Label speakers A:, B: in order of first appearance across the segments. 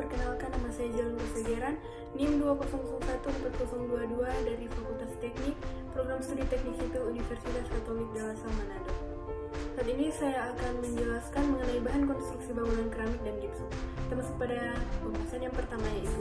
A: Perkenalkan, nama saya Jalan Kesegeran, NIM 2001422 dari Fakultas Teknik, Program Studi Teknik Sipil Universitas Katolik Dalasa Manado. Saat ini saya akan menjelaskan mengenai bahan konstruksi bangunan keramik dan gipsum, termasuk pada pembahasan yang pertama yaitu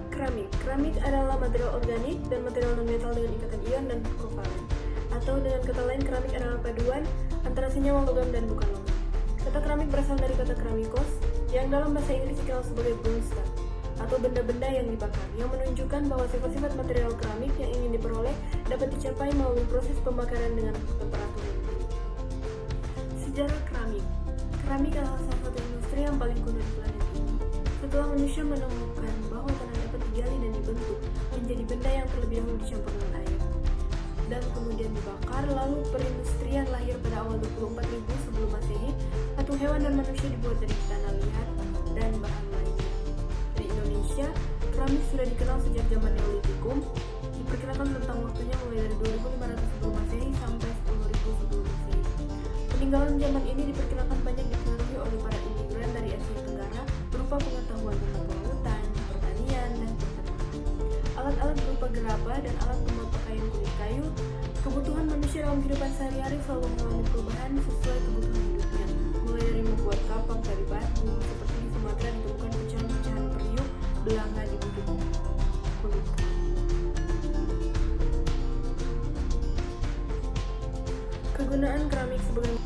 A: keramik. Keramik adalah material organik dan material non-metal dengan ikatan ion dan kovalen. Atau dengan kata lain, keramik adalah paduan antara senyawa logam dan bukan logam. Kata keramik berasal dari kata keramikos, yang dalam bahasa Inggris dikenal sebagai burnstone, atau benda-benda yang dibakar, yang menunjukkan bahwa sifat-sifat material keramik yang ingin diperoleh dapat dicapai melalui proses pembakaran dengan temperatur yang tinggi. Sejarah keramik. Keramik adalah salah satu industri yang paling kuno di planet ini. Setelah manusia menemukan bahwa tanah dapat digali dan dibentuk menjadi benda yang terlebih dahulu dicampur dengan air dan kemudian dibakar, lalu perindustrian lahir pada awal 24.000 sebelum Masehi. Patung hewan dan manusia dibuat dari tanah liat dan bahan lainnya. Di Indonesia, keramik sudah dikenal sejak zaman Neolitikum. Diperkirakan tentang waktunya mulai dari 2500 sebelum Masehi sampai 10.000 sebelum Masehi. Peninggalan zaman ini diperkirakan banyak dipengaruhi oleh para imigran dari Asia Tenggara berupa pengetahuan tentang kelautan, pertanian, dan peternakan. Alat-alat berupa gerabah dan alat pembuat pakaian kulit kayu. Kebutuhan manusia dalam kehidupan sehari-hari selalu mengalami perubahan sesuai kebutuhan hidupnya. Mulai dari membuat kapak dari batu, seperti di Sumatera ditemukan pecahan-pecahan periuk belanga di bukit kulit kayu. Kegunaan keramik sebagai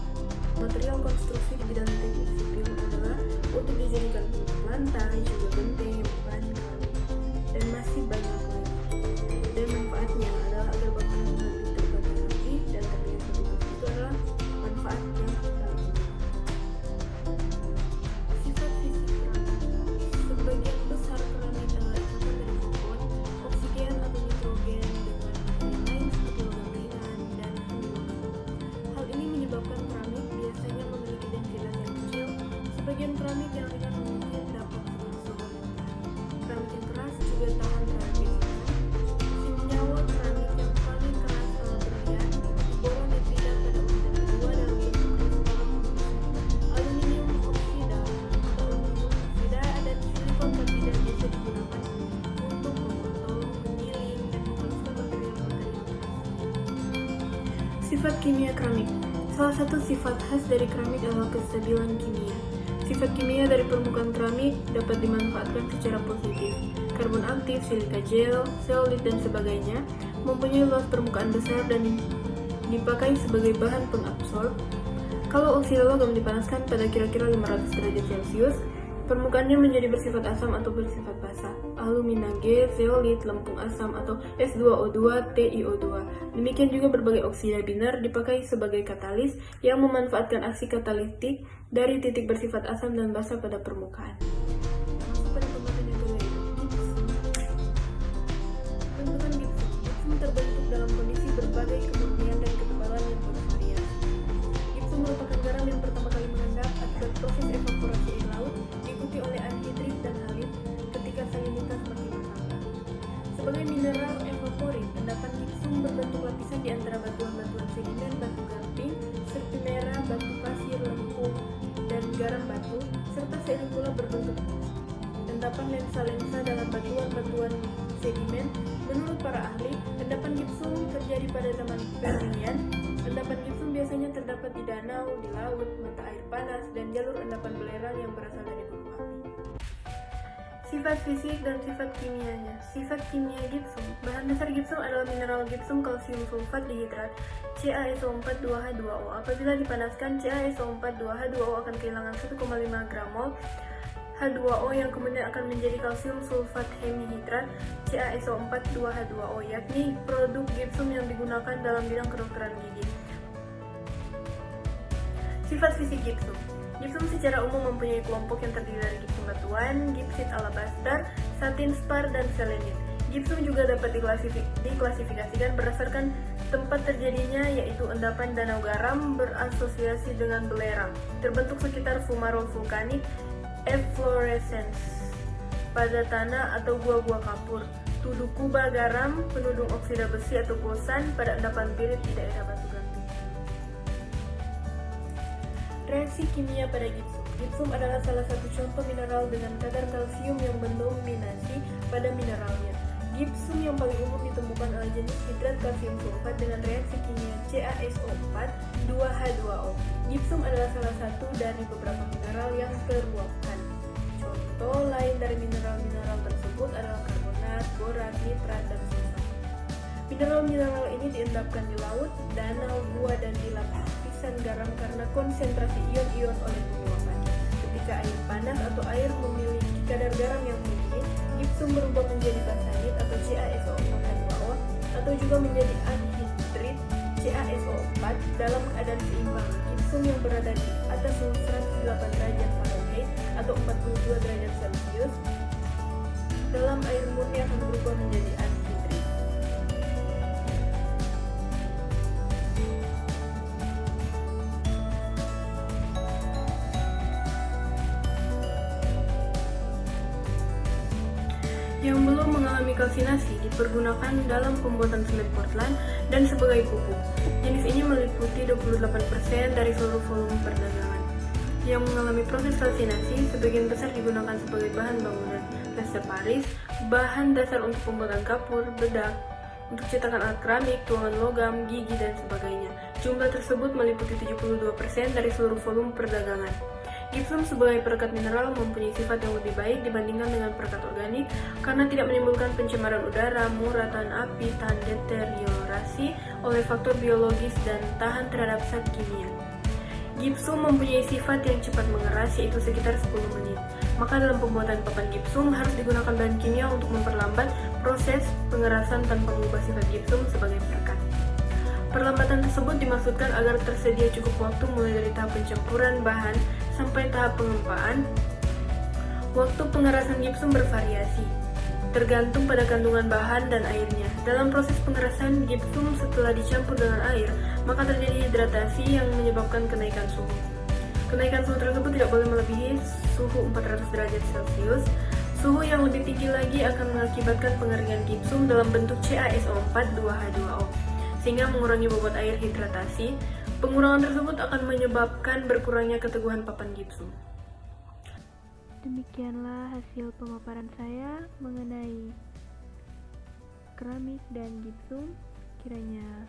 A: material konstruksi di bidang teknik sipil adalah untuk dijadikan penutup lantai, juga genteng, ban keramik, dan masih banyak lagi. Dan manfaatnya adalah agar bangunan lebih terbata rapi dan terlihat lebih bagus. Itu adalah manfaat yang pertama. Sifat fisik keramik. Sebagian besar keramik adalah campuran dari karbon, oksigen atau nitrogen dengan material lain seperti logam ringan dan semi-logam. Hal ini menyebabkan keramik biasanya memiliki densitas yang kecil. Sebagian keramik yang ringan mungkin dapat terus logam yang berat. Keramik yang keras juga tahan terhadap gesekan. Senyawa keramik yang paling keras adalah berlian, boron nitrida pada urutan kedua dalam bentuk kristal aluminium oksida atau aluminium oksida, dan silikon karbida biasa digunakan untuk memotong, menggiling, dan menghaluskan material-material keras. Sifat kimia keramik. Salah satu sifat khas dari keramik adalah kestabilan kimia. Sifat kimia dari permukaan keramik dapat dimanfaatkan secara positif. Karbon aktif, silika gel, zeolit, dan sebagainya mempunyai luas permukaan besar dan dipakai sebagai bahan pengabsorb. Kalau oksida logam dipanaskan pada kira-kira 500 derajat Celcius, permukaannya menjadi bersifat asam atau bersifat basah. Alumina G, zeolit, lempung asam atau S2O2, TiO2. Demikian juga berbagai oksida binar dipakai sebagai katalis yang memanfaatkan aksi katalitik dari titik bersifat asam dan basah pada permukaan. Masuk pada pembahasan yang kedua yaitu gipsum. Bentukan gipsum. Gipsum terbentuk dalam kondisi berbagai kemurnian dan ketebalan yang bervariasi. Gipsum merupakan garam yang pertama kali mengendap akibat proses evaporasi air laut, diikuti oleh anhidrit dan halit ketika salinitas makin bertambah. Sebagai mineral evaporit, endapan gipsum berbentuk lapisan di antara batuan-batuan sedimen, batu gamping, serpi merah, batu pasir, lempung, dan garam batu, serta seiring pula berbentuk endapan lensa-lensa dalam batuan-batuan sedimen. Menurut para ahli, endapan gipsum terjadi pada zaman Permian. Endapan gipsum biasanya terdapat di danau, di laut, mata air panas, dan jalur endapan belerang yang berasal dari gunung api. Sifat fisik dan sifat kimianya. Sifat kimia gipsum. Bahan dasar gipsum adalah mineral gipsum kalsium sulfat dihidrat CaSO4 2H2O. Apabila dipanaskan, CaSO4 2H2O akan kehilangan 1,5 gram mol H2O yang kemudian akan menjadi kalsium sulfat hemihidrat CaSO4 2H2O, yakni produk gipsum yang digunakan dalam bidang kedokteran gigi. Sifat fisik gipsum. Gipsum secara umum mempunyai kelompok yang terdiri dari gipsum batuan, gipsit alabaster, satin spar, dan selenit. Gipsum juga dapat diklasifikasikan berdasarkan tempat terjadinya, yaitu endapan danau garam berasosiasi dengan belerang, terbentuk sekitar fumarol vulkanik, efflorescence pada tanah atau gua-gua kapur, tuduh kuba garam, penudung oksida besi atau kosan pada endapan birit di daerah batu gamping. Reaksi kimia pada gipsum. Gipsum adalah salah satu contoh mineral dengan kadar kalsium yang mendominasi pada mineralnya. Gipsum yang paling umum ditemukan adalah jenis hidrat kalsium sulfat dengan reaksi kimia CaSO4 2H2O. Gipsum adalah salah satu dari beberapa mineral yang teruapkan. Contoh lain dari mineral-mineral tersebut adalah karbonat, borat, nitrat, dan sulfat. Mineral-mineral ini diendapkan di laut, danau, gua, dan di lapisan garam karena konsentrasi ion-ion oleh penguapan. Ketika air panas atau air memiliki kadar garam yang tinggi, gipsum berubah menjadi basanit atau CaSO4H2O atau juga menjadi anhidrit CaSO4 dalam keadaan seimbang. Gipsum yang berada di atas suhu 108 derajat Fahrenheit atau 42 derajat Celcius dalam air murni akan berubah menjadi anhidrit. Yang belum mengalami kalsinasi dipergunakan dalam pembuatan semen Portland dan sebagai pupuk. Jenis ini meliputi 28% dari seluruh volume perdagangan. Yang mengalami proses kalsinasi sebagian besar digunakan sebagai bahan bangunan, plaster Paris, bahan dasar untuk pembuatan kapur, bedak, untuk cetakan alat keramik, tuangan logam, gigi, dan sebagainya. Jumlah tersebut meliputi 72% dari seluruh volume perdagangan. Gipsum sebagai perekat mineral mempunyai sifat yang lebih baik dibandingkan dengan perekat organik karena tidak menimbulkan pencemaran udara, muratan api, tahan deteriorasi oleh faktor biologis, dan tahan terhadap zat kimia. Gipsum mempunyai sifat yang cepat mengeras, yaitu sekitar 10 menit. Maka dalam pembuatan papan gipsum harus digunakan bahan kimia untuk memperlambat proses pengerasan tanpa mengubah sifat gipsum sebagai perekat. Perlambatan tersebut dimaksudkan agar tersedia cukup waktu mulai dari tahap pencampuran bahan sampai tahap pengempaan. Waktu pengerasan gipsum bervariasi, tergantung pada kandungan bahan dan airnya. Dalam proses pengerasan gipsum setelah dicampur dengan air, maka terjadi hidratasi yang menyebabkan kenaikan suhu. Kenaikan suhu tersebut tidak boleh melebihi suhu 400 derajat Celcius. Suhu yang lebih tinggi lagi akan mengakibatkan pengeringan gipsum dalam bentuk CaSO4 2H2O, sehingga mengurangi bobot air hidratasi. Pengurangan tersebut akan menyebabkan berkurangnya keteguhan papan gipsum.
B: Demikianlah hasil pemaparan saya mengenai keramik dan gipsum. Kiranya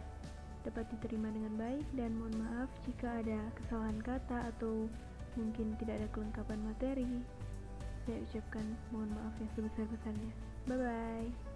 B: dapat diterima dengan baik, dan mohon maaf jika ada kesalahan kata atau mungkin tidak ada kelengkapan materi. Saya ucapkan mohon maaf yang sebesar-besarnya. Bye-bye.